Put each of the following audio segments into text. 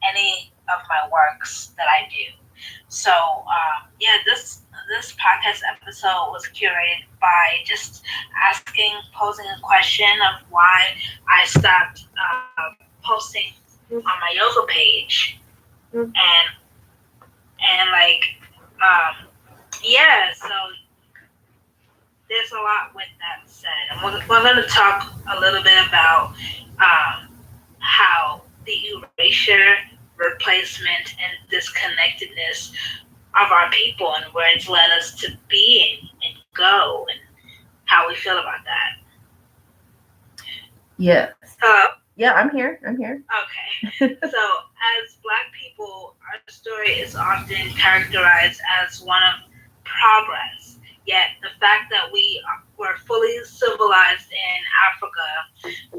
any of my works that I do. So this podcast episode was curated by just posing a question of why I stopped posting on my yoga page, and like yeah. So there's a lot with that said, and we're going to talk a little bit about how the erasure, replacement, and disconnectedness of our people and where it's led us to be and go, and how we feel about that. Yes. Hello? Yeah, I'm here. Okay. So, as Black people, our story is often characterized as one of progress. Yet, the fact that we were fully civilized in Africa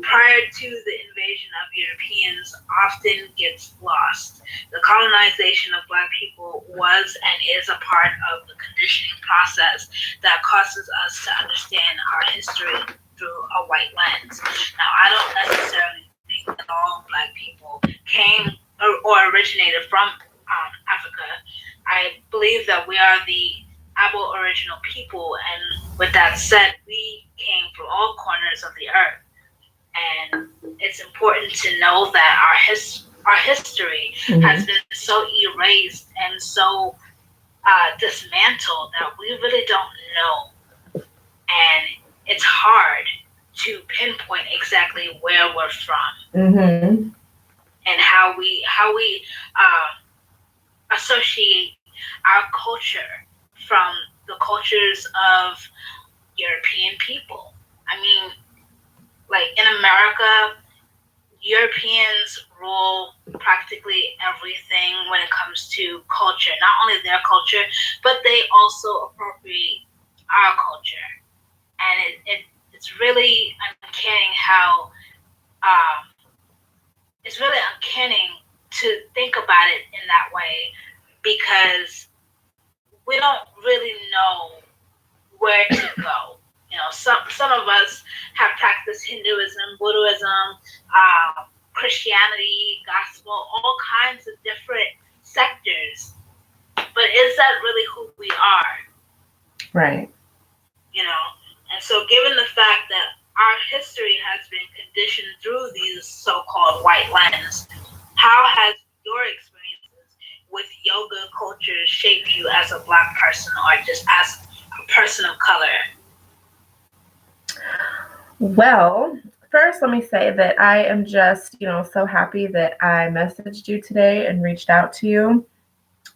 prior to the invasion of Europeans often gets lost. The colonization of Black people was and is a part of the conditioning process that causes us to understand our history through a white lens. Now, I don't necessarily think that all Black people came or originated from Africa. I believe that we are the Aboriginal people, and with that said, we came from all corners of the earth. And it's important to know that our history has been so erased and so dismantled that we really don't know, and it's hard to pinpoint exactly where we're from and how we associate our culture from the cultures of European people. I mean, like in America, Europeans rule practically everything when it comes to culture. Not only their culture, but they also appropriate our culture. And it's really uncanny how it's really uncanny to think about it in that way, because we don't really know where to go. You know, some of us have practiced Hinduism, Buddhism, Christianity, gospel, all kinds of different sectors. But is that really who we are? Right. You know, and so given the fact that our history has been conditioned through these so-called white lens, how has your experiences with yoga culture shaped you as a Black person or just as a person of color? Well, first, let me say that I am just, so happy that I messaged you today and reached out to you,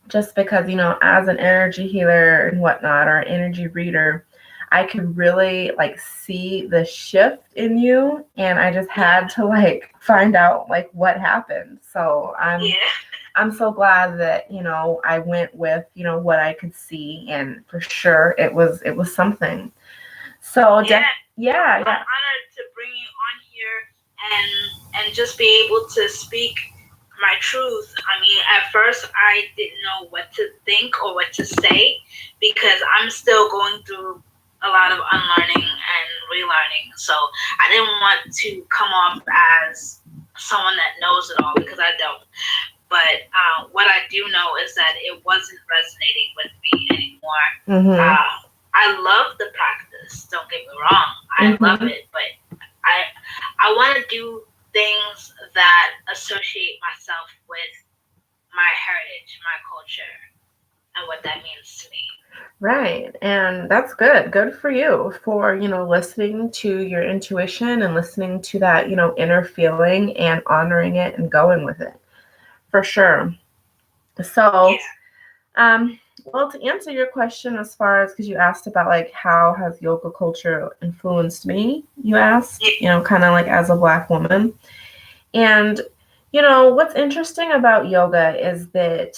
just because, as an energy healer and whatnot, or an energy reader, I could really see the shift in you, and I just had to find out what happened. So I'm so glad that I went with what I could see, and for sure it was something. So I'm honored to bring you on here and just be able to speak my truth. I mean, at first I didn't know what to think or what to say, because I'm still going through a lot of unlearning and relearning. So I didn't want to come off as someone that knows it all, because I don't. But what I do know is that it wasn't resonating with me anymore. I love the practice. Don't get me wrong. I love it, but I want to do things that associate myself with my heritage, my culture, and what that means to me. Right. And that's good. Good for you for, listening to your intuition and listening to that, inner feeling and honoring it and going with it. For sure. So, well, to answer your question, as far as, because you asked about how has yoga culture influenced me, you asked, kind of as a Black woman. And, what's interesting about yoga is that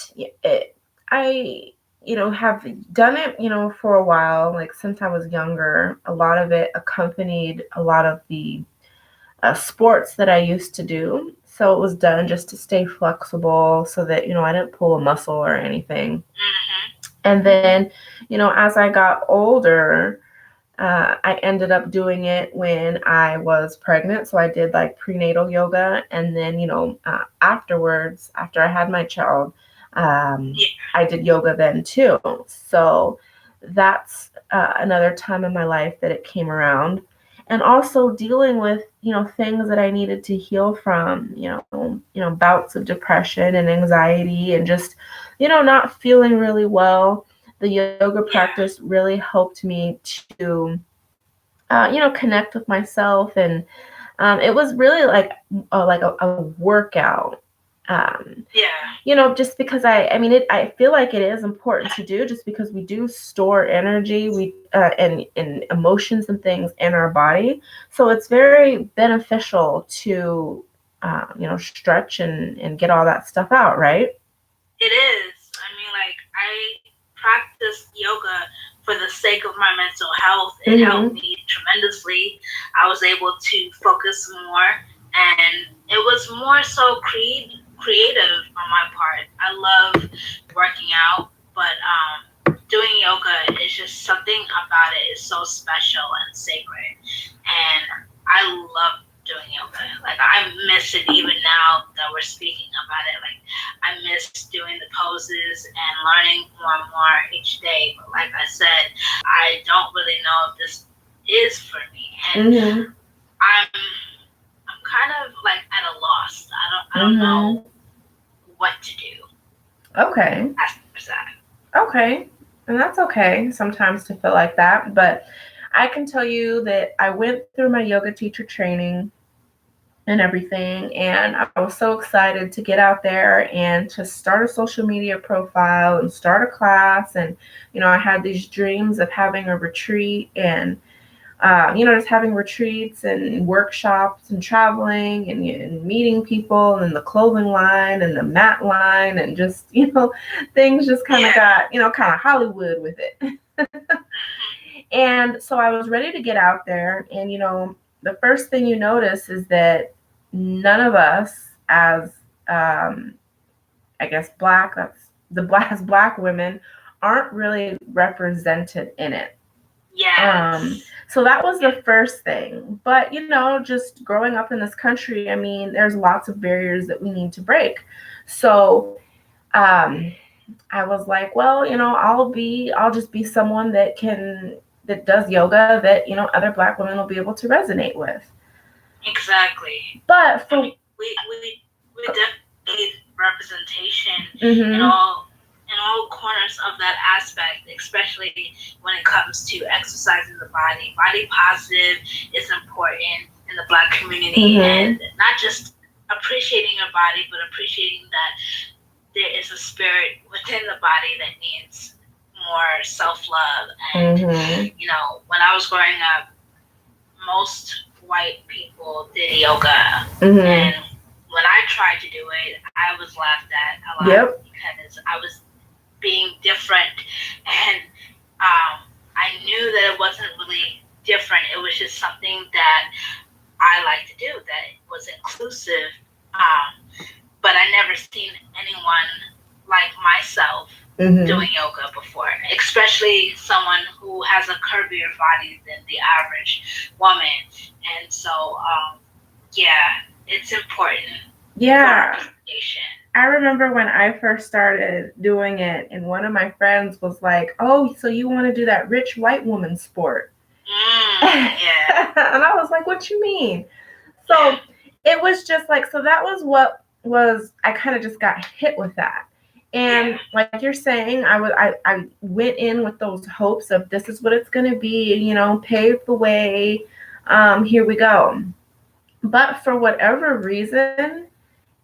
I have done it, for a while, since I was younger. A lot of it accompanied a lot of the sports that I used to do. So it was done just to stay flexible so that, I didn't pull a muscle or anything. And then, as I got older, I ended up doing it when I was pregnant. So I did like prenatal yoga. And then, afterwards, after I had my child, Yeah. I did yoga then too. So that's another time in my life that it came around. And also dealing with, things that I needed to heal from, bouts of depression and anxiety and just, not feeling really well. The yoga Yeah. practice really helped me to connect with myself, and it was really like a workout. Yeah. Just because I feel like it is important to do, just because we do store energy, and emotions and things in our body. So it's very beneficial to, stretch and get all that stuff out, right? It is. I mean, like, I practiced yoga for the sake of my mental health. It helped Mm-hmm. me tremendously. I was able to focus more, and it was more so creative on my part. I love working out, but doing yoga is just something about it is so special and sacred, and I love doing yoga. Like, I miss it even now that we're speaking about it. Like, I miss doing the poses and learning more and more each day. But like I said, I don't really know if this is for me, and Mm-hmm. I'm kind of like at a loss. I don't Mm-hmm. know what to do Okay. as far as that. Okay. And that's okay sometimes to feel like that. But I can tell you that I went through my yoga teacher training and everything. And I was so excited to get out there and to start a social media profile and start a class. And, I had these dreams of having a retreat and, just having retreats and workshops and traveling and meeting people and the clothing line and the mat line and just, things just kind of Yeah. got, kind of Hollywood with it. And so I was ready to get out there. And, the first thing you notice is that none of us, as I guess that's the black as black women, aren't really represented in it. Yes. So that was the first thing. But, just growing up in this country, I mean, there's lots of barriers that we need to break. So um, I was like, well, I'll just be someone that does yoga that, other black women will be able to resonate with. Exactly. But I for mean, we definitely need representation in mm-hmm, all corners of that aspect, especially when it comes to exercising the body. Body positive is important in the Black community, mm-hmm, and not just appreciating your body, but appreciating that there is a spirit within the body that needs more self love. And mm-hmm, when I was growing up, most white people did yoga, mm-hmm, and when I tried to do it, I was laughed at a lot yep, because I was being different, and I knew that it wasn't really different. It was just something that I like to do that was inclusive. But I never seen anyone like myself mm-hmm, doing yoga before, especially someone who has a curvier body than the average woman. And so, yeah, it's important for yeah. representation. I remember when I first started doing it, and one of my friends was like, "Oh, so you want to do that rich white woman sport?" Yeah, And I was like, "What you mean?" yeah, So it was just like, so that was what was, I kind of just got hit with that. yeah, And like you're saying, I went in with those hopes of this is what it's going to be, pave the way. Here we go. But for whatever reason,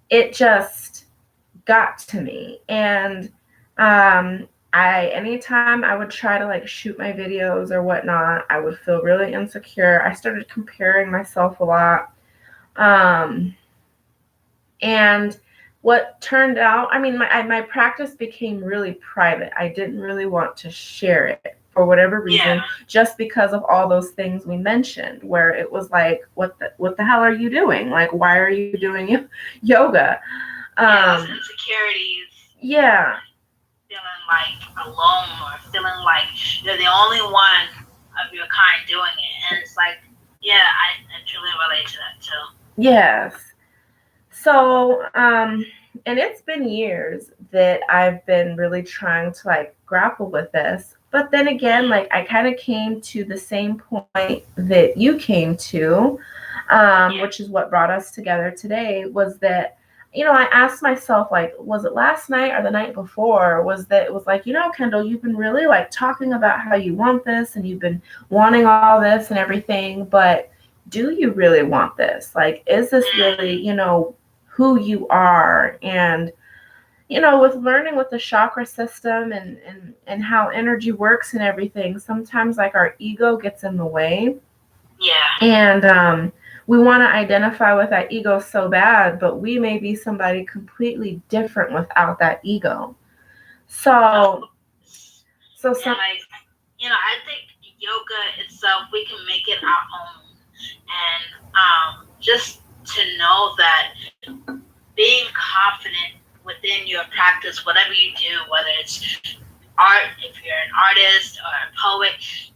it just got to me. And anytime I would try to like shoot my videos or whatnot, I would feel really insecure. I started comparing myself a lot. Um, and what turned out, I mean, my practice became really private. I didn't really want to share it for whatever reason, yeah. just because of all those things we mentioned, where it was like, what the hell are you doing? Like, why are you doing yoga? Yeah, those Um, insecurities, yeah. feeling like alone or feeling like you're the only one of your kind doing it. And it's like, yeah, I truly relate to that too. Yes. So, and it's been years that I've been really trying to like grapple with this. But then again, like I kind of came to the same point that you came to, Yeah. which is what brought us together today, was that, I asked myself, like, was it last night or the night before? Was that it was like, Kendall, you've been really like talking about how you want this and you've been wanting all this and everything, but do you really want this? Like, is this really, who you are? And with learning with the chakra system and how energy works and everything, sometimes like our ego gets in the way. Yeah. And we want to identify with that ego so bad, but we may be somebody completely different without that ego. So, so And some, like, I think yoga itself, we can make it our own. And just to know that being confident within your practice, whatever you do, whether it's art, if you're an artist or a poet,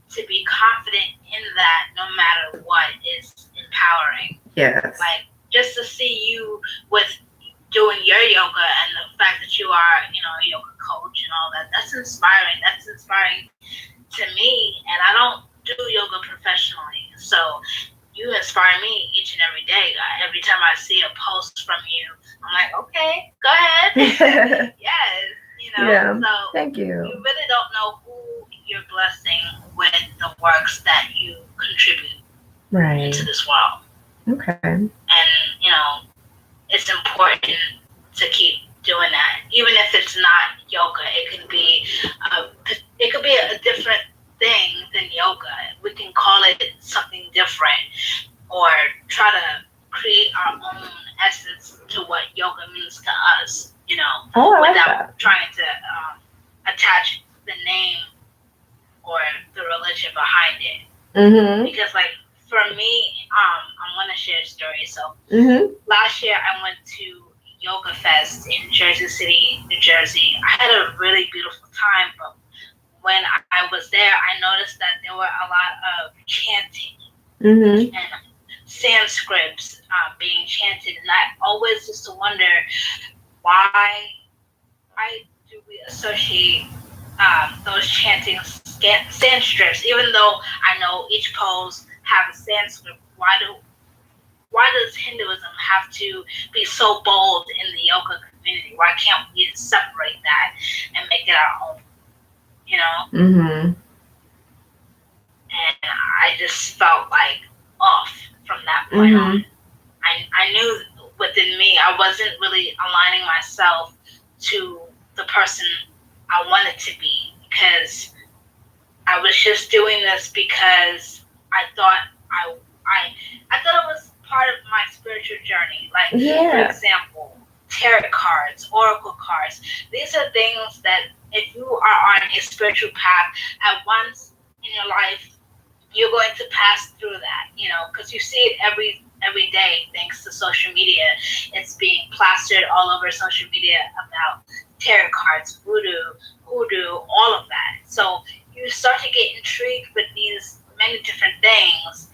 to be confident in that no matter what is empowering. yes. Like, just to see you with doing your yoga and the fact that you are, a yoga coach and all that, that's inspiring. That's inspiring to me. And I don't do yoga professionally. So you inspire me each and every day. Every time I see a post from you, I'm like, okay, go ahead. Yes, Yeah. So Thank you. you really don't know who you're blessing with the works that you contribute into this world. Okay. And, it's important to keep doing that. Even if it's not yoga, it could be a different thing than yoga. We can call it something different or try to create our own essence to what yoga means to us, without trying to attach the name or the religion behind it. Mm-hmm. Because, like, for me, I'm going to share a story. So, last year I went to Yoga Fest in Jersey City, New Jersey. I had a really beautiful time, but when I was there, I noticed that there were a lot of chanting and Sanskrit being chanted, and I always used to wonder why do we associate those chanting Sanskrit, even though I know each pose have a Sanskrit. Why does Hinduism have to be so bold in the yoga community? Why can't we separate that and make it our own? Mm-hmm. And I just felt like off from that point on. I knew within me I wasn't really aligning myself to the person I wanted to be, because I was just doing this because I thought I thought it was part of my spiritual journey. Like, for example, tarot cards, oracle cards. These are things that if you are on a spiritual path at once in your life, you're going to pass through that, because you see it every day thanks to social media. It's being plastered all over social media about tarot cards, voodoo, hoodoo, all of that. So you start to get intrigued with these many different things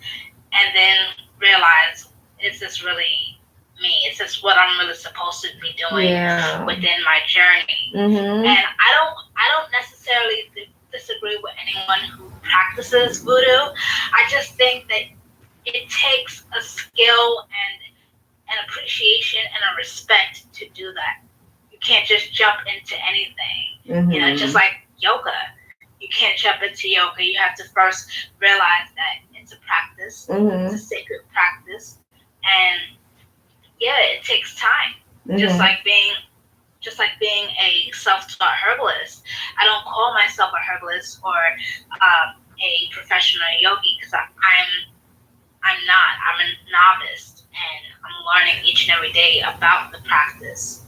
and then realize, is this really me? Is this what I'm really supposed to be doing within my journey? And I don't necessarily disagree with anyone who practices voodoo. I just think that it takes a skill and an appreciation and a respect to do that. You can't just jump into anything. Just like yoga. You can't jump into yoga. You have to first realize that it's a practice. It's a sacred practice. And yeah, it takes time. Just like being a self-taught herbalist. I don't call myself a herbalist or a professional yogi, because I'm not. I'm a novice, and I'm learning each and every day about the practice.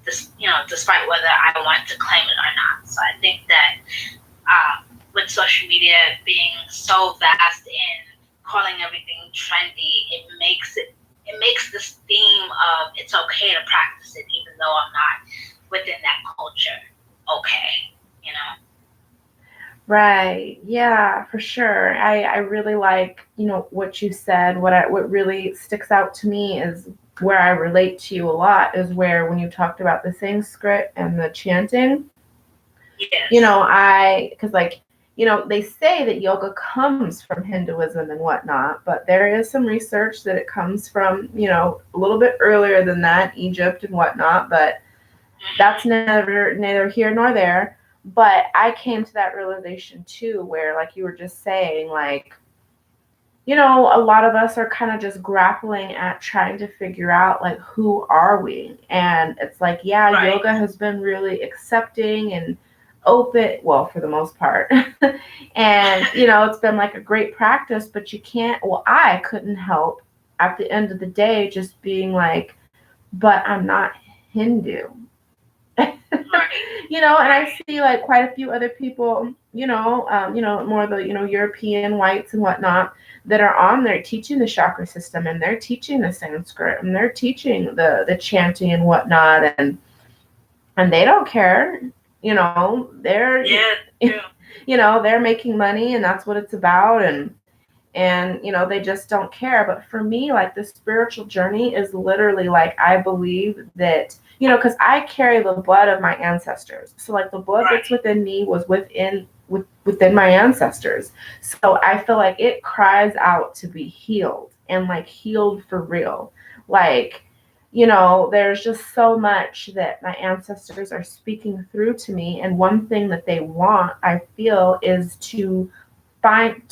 Despite whether I want to claim it or not. So I think that with social media being so vast and calling everything trendy, it makes this theme of it's okay to practice it, even though I'm not within that culture. Okay. Right. Yeah, for sure. I really like, what you said. What really sticks out to me is where I relate to you a lot is where when you talked about the Sanskrit and the chanting, Yes. because like, they say that yoga comes from Hinduism and whatnot, but there is some research that it comes from, a little bit earlier than that, Egypt and whatnot, but that's Hmm. neither here nor there. But I came to that realization too, where like you were just saying, like, a lot of us are kind of just grappling at trying to figure out like who are we? And it's like, yeah, Right. yoga has been really accepting and open, well, for the most part. And, it's been like a great practice, but you can't, well, I couldn't help at the end of the day just being like, but I'm not Hindu. Right. And I Right. see like quite a few other people, more of the, European whites and whatnot that are on there teaching the chakra system and they're teaching the Sanskrit and they're teaching the chanting and whatnot and they don't care, they're, Yeah. True. they're making money and that's what it's about and they just don't care. But for me, like, the spiritual journey is literally like, I believe that, because I carry the blood of my ancestors, so like the blood that's Right. within me was within my ancestors, so I feel like it cries out to be healed and like healed for real. Like, there's just so much that my ancestors are speaking through to me, and one thing that they want, I feel, is to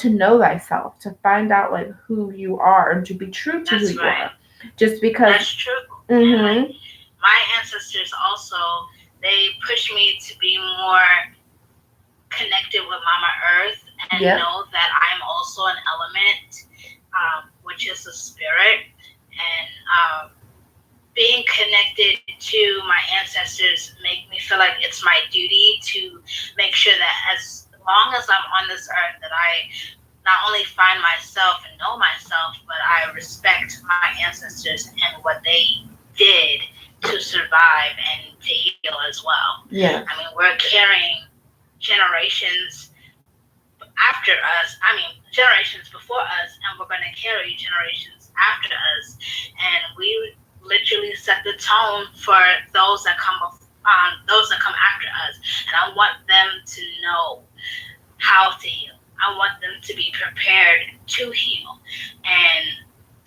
know thyself, to find out like who you are and to be true to who That's you right. are. Just because. That's true. And like Mhm. my ancestors also, they push me to be more connected with Mama Earth and Yep. know that I'm also an element, which is a spirit. And being connected to my ancestors make me feel like it's my duty to make sure that as long as I'm on this earth, that I not only find myself and know myself, but I respect my ancestors and what they did to survive and to heal as well. Yes. I mean, we're carrying generations after us, I mean, generations before us, and we're going to carry generations after us. And we literally set the tone for those that come after us. And I want them to know how to heal. I want them to be prepared to heal and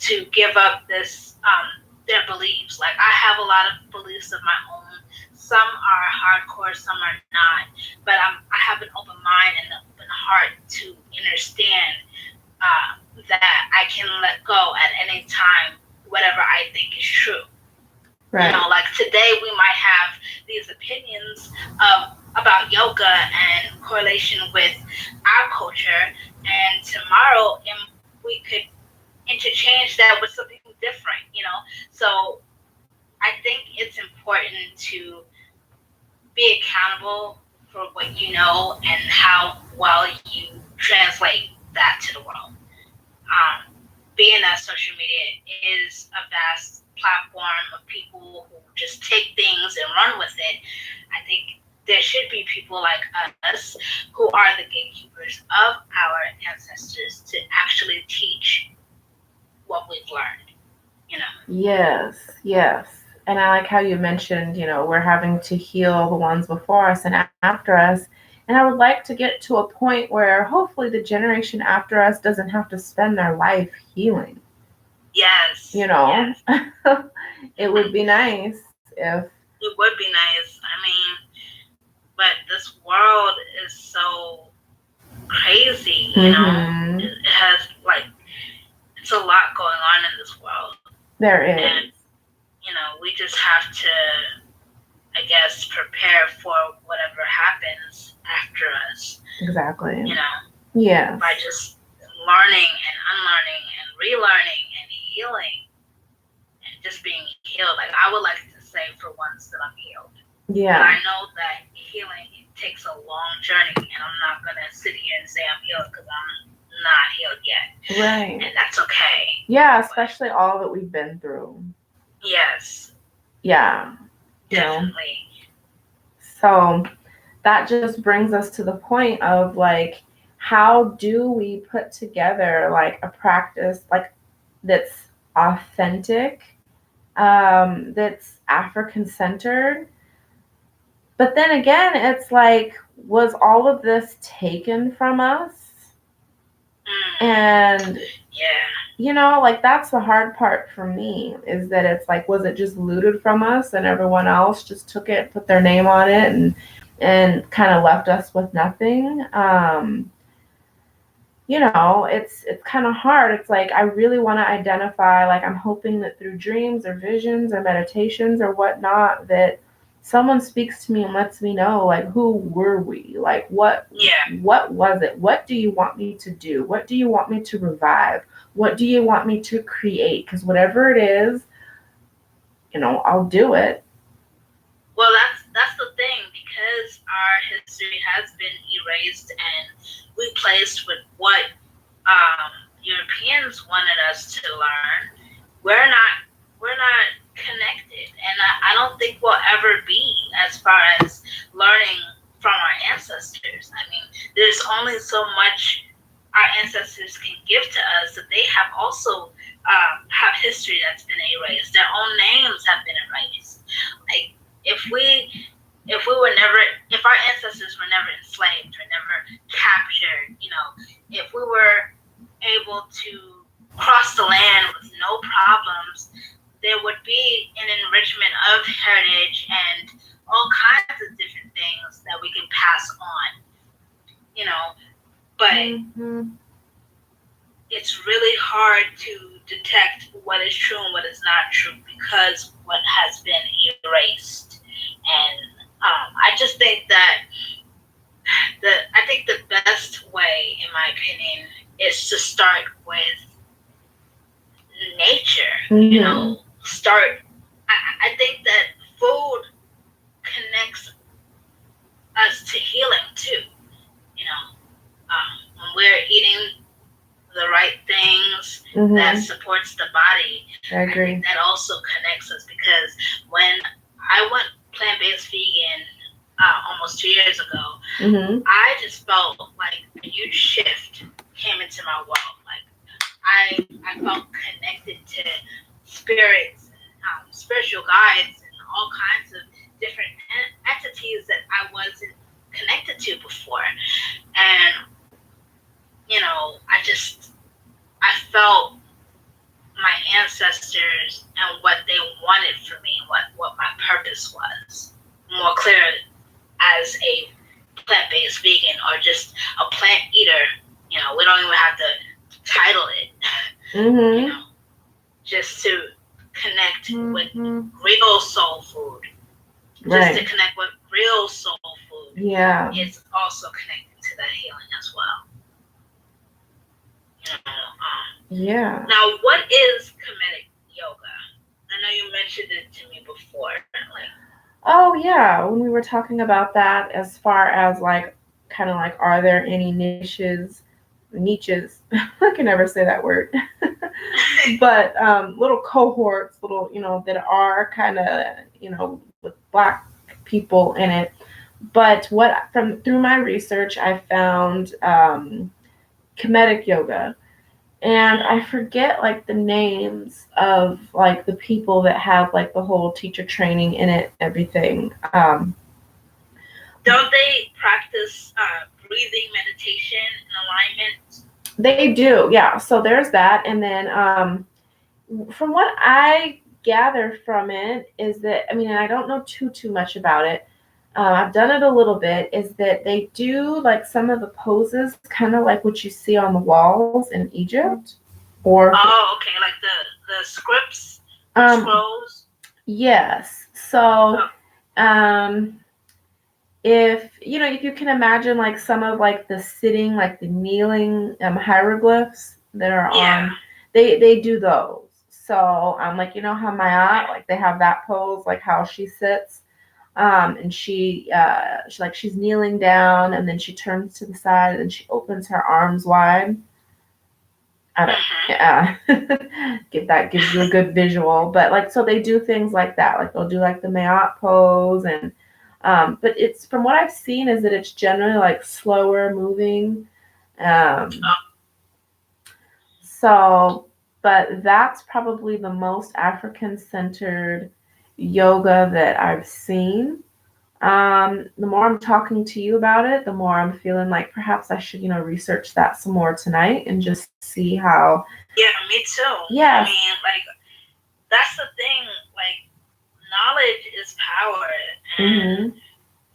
to give up their beliefs. Like, I have a lot of beliefs of my own. Some are hardcore, some are not. But I have an open mind and an open heart to understand that I can let go at any time whatever I think is true. Right. Like today we might have these opinions about yoga and correlation with our culture, and tomorrow we could interchange that with something different. So I think it's important to be accountable for what you know and how well you translate that to the world. Being that social media is a vast platform of people who just take things and run with it, I think there should be people like us who are the gatekeepers of our ancestors to actually teach what we've learned, you know. Yes. Yes. And I like how you mentioned, we're having to heal the ones before us and after us. And I would like to get to a point where hopefully the generation after us doesn't have to spend their life healing. You Yes, know, yes. it would be nice if. It would be nice. I mean, but this world is so crazy, Mhm. It has like it's a lot going on in this world, There and is. we just have to, I guess, prepare for whatever happens after us. Exactly. You know, Yes. by just learning and unlearning and relearning and healing and just being healed. Like, I would like to say for once that I'm healed. But Yeah. I know that healing takes a long journey, and I'm not going to sit here and say I'm healed because I'm not healed yet. Right. And that's okay. Yeah, But especially all that we've been through. yes, Yeah. You know. definitely. So that just brings us to the point of like, how do we put together like a practice like that's authentic, that's African centered? But then again, it's like, was all of this taken from us? And like that's the hard part for me, is that it's like, was it just looted from us and everyone else just took it, put their name on it, and kind of left us with nothing? It's kind of hard. It's like, I really want to identify, like, I'm hoping that through dreams or visions or meditations or whatnot, that someone speaks to me and lets me know, like, who were we? Like, what was it? What do you want me to do? What do you want me to revive? What do you want me to create? Because whatever it is, I'll do it. Well, that's the thing, because our history has been erased and replaced with what Europeans wanted us to learn. We're not connected, and I don't think we'll ever be, as far as learning from our ancestors. I mean, there's only so much our ancestors can give to us, that they have also have history that's been erased. Their own names have been erased. Like, if our ancestors were never enslaved or never captured, if we were able to cross the land with no problems, there would be an enrichment of heritage and all kinds of different things that we can pass on, but it's really hard to detect what is true and what is not true, because what has been erased. And I just think that the best way, in my opinion, is to start with nature. I think that food connects us to healing too. When we're eating the right things that supports the body, I agree. I think that also connects us, because when I went plant-based vegan almost 2 years ago, I just felt like a huge shift came into my world. Like, I felt connected to spirits, spiritual guides, and all kinds of different entities that I wasn't connected to before. And I felt my ancestors and what they wanted for me, what my purpose was, more clear as a plant-based vegan, or just a plant eater. We don't even have to title it. Just to connect with real soul food. Just to connect with real soul food. Yeah. It's also connected to that healing as well. Yeah. Now, what is Kemetic yoga? I know you mentioned it to me before. Oh yeah, when we were talking about that, as far as like, kind of like, are there any niches? I can never say that word. But little cohorts, that are kind of, with Black people in it. But through my research, I found Kemetic yoga. And I forget like the names of like the people that have like the whole teacher training in it, everything. Don't they practice breathing meditation and alignment? They do, yeah. So there's that. And then from what I gather from it is that, and I don't know too much about it. I've done it a little bit, is that they do like some of the poses kind of like what you see on the walls in Egypt. Or okay, like the scripts, scrolls. Yes. So if you can imagine like some of like the sitting, like the kneeling hieroglyphs that are on, they do those. So like, how Mayat, like they have that pose, like how she sits. And she's kneeling down, and then she turns to the side, and she opens her arms wide. Gives you a good visual. But like, so they do things like that. Like they'll do like the Mayat pose, and But it's from what I've seen is that it's generally like slower moving. Um, so, but that's probably the most African centered yoga that I've seen. The more I'm talking to you about it, the more I'm feeling like perhaps I should, research that some more tonight and just see how. Yeah, me too. I Yes. mean, like, that's the thing. Like, knowledge is power, and Mm-hmm.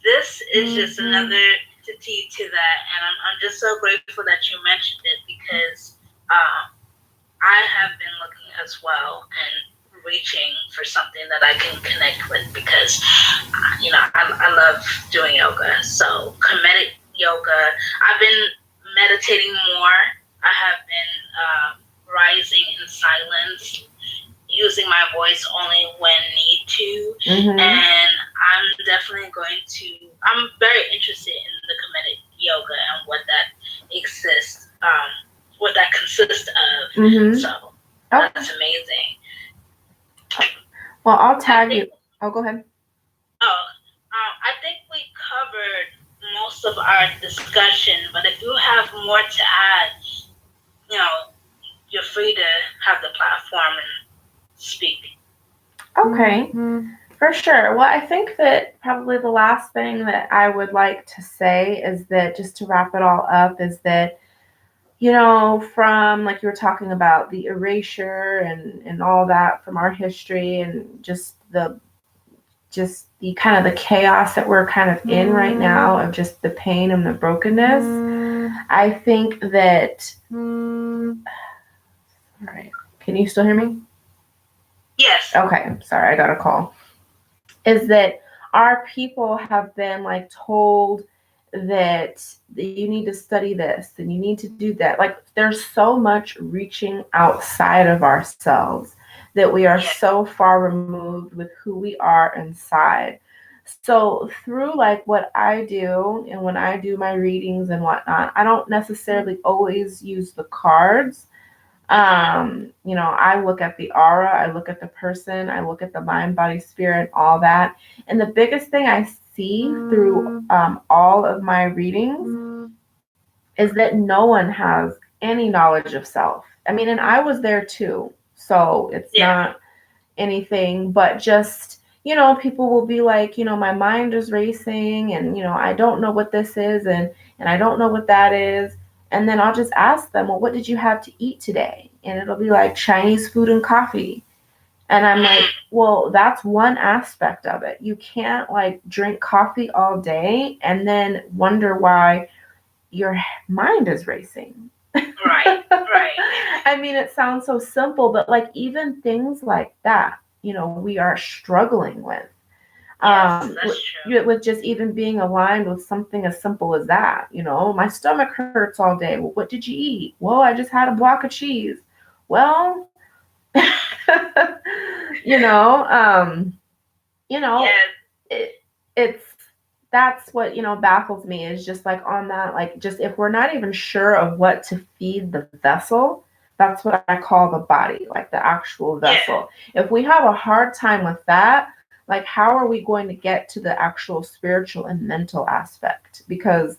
this is just another entity to that. And I'm just so grateful that you mentioned it because I have been looking as well and reaching for something that I can connect with because, I love doing yoga. So, comedic yoga. I've been meditating more. I have been rising in silence, using my voice only when need to. Mm-hmm. And I'm definitely going to, I'm very interested in the comedic yoga and what that exists, what that consists of. Mm-hmm. So that's amazing. Well, I'll tag you. Oh, go ahead. I think we covered most of our discussion, but if you have more to add, you know, you're free to have the platform and speak. Okay. For sure. Well, I think that probably the last thing that I would like to say is that just to wrap it all up is that, from like you were talking about the erasure and all that from our history and just the kind of the chaos that we're kind of in right now of just the pain and the brokenness. I think that. All right. Can you still hear me? Yes. Okay. Sorry, I got a call. Is that our people have been like told that you need to study this and you need to do that. Like there's so much reaching outside of ourselves that we are so far removed with who we are inside. So through like what I do and when I do my readings and whatnot, I don't necessarily always use the cards. I look at the aura, I look at the person, I look at the mind, body, spirit, all that. And the biggest thing I see through all of my readings is that no one has any knowledge of self. I mean, and I was there too. So it's not anything, but just, people will be like, my mind is racing and, I don't know what this is and I don't know what that is. And then I'll just ask them, well, what did you have to eat today? And it'll be like Chinese food and coffee. And I'm like, well, that's one aspect of it. You can't like drink coffee all day and then wonder why your mind is racing. Right. I mean, it sounds so simple, but like even things like that, we are struggling with. Yes, that's true. With just even being aligned with something as simple as that. My stomach hurts all day. Well, what did you eat? Well, I just had a block of cheese. Well, you know, um, it's that's what baffles me is just like on that, like just if we're not even sure of what to feed the vessel, that's what I call the body, like the actual vessel. If we have a hard time with that, like how are we going to get to the actual spiritual and mental aspect? Because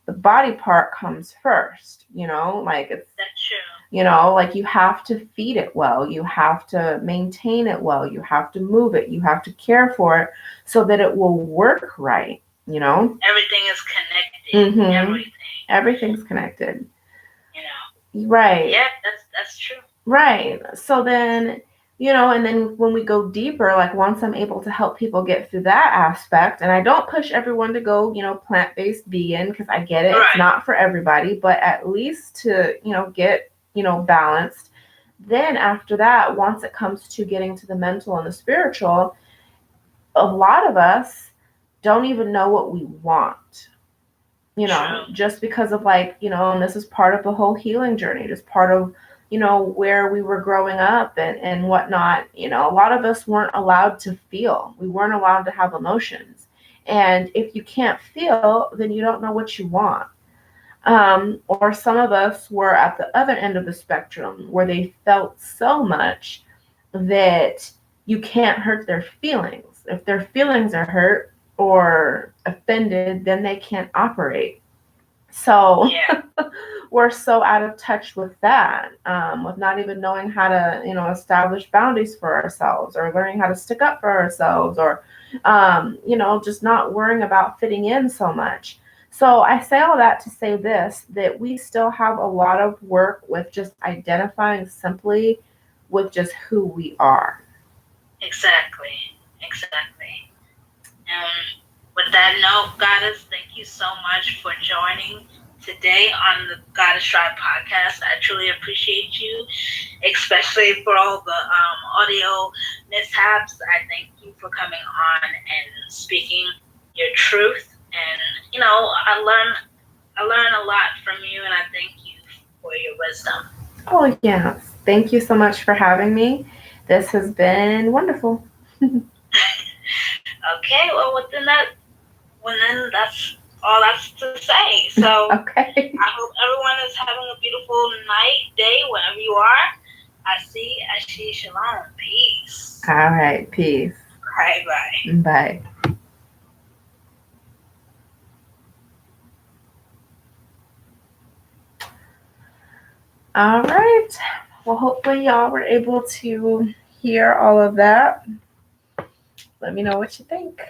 the body part comes first, like it's that's true. Like you have to feed it well, you have to maintain it well, you have to move it, you have to care for it so that it will work right. Everything is connected. Mm-hmm. Everything's connected. Right. Yeah, that's true. Right. So then, and then when we go deeper, like once I'm able to help people get through that aspect, and I don't push everyone to go, plant-based vegan because I get it. Right. It's not for everybody, but at least to, get, balanced. Then after that, once it comes to getting to the mental and the spiritual, a lot of us don't even know what we want. Just because of like, and this is part of the whole healing journey, just part of, where we were growing up and whatnot. A lot of us weren't allowed to feel. We weren't allowed to have emotions. And if you can't feel, then you don't know what you want. Or some of us were at the other end of the spectrum where they felt so much that you can't hurt their feelings. If their feelings are hurt, or offended, then they can't operate. So Yeah. we're so out of touch with that, with not even knowing how to, establish boundaries for ourselves, or learning how to stick up for ourselves, or, just not worrying about fitting in so much. So I say all that to say this, that we still have a lot of work with just identifying simply with just who we are. Exactly. Exactly. And with that note, Goddess, thank you so much for joining today on the Goddess Tribe podcast. I truly appreciate you, especially for all the audio mishaps. I thank you for coming on and speaking your truth. And I learn a lot from you, and I thank you for your wisdom. Oh, yes. Thank you so much for having me. This has been wonderful. Okay, well, then that's all that's to say. So Okay. I hope everyone is having a beautiful night, day, wherever you are. I see shalom. Peace. All right. Peace. Bye bye. Bye. All right. Well, hopefully, y'all were able to hear all of that. Let me know what you think.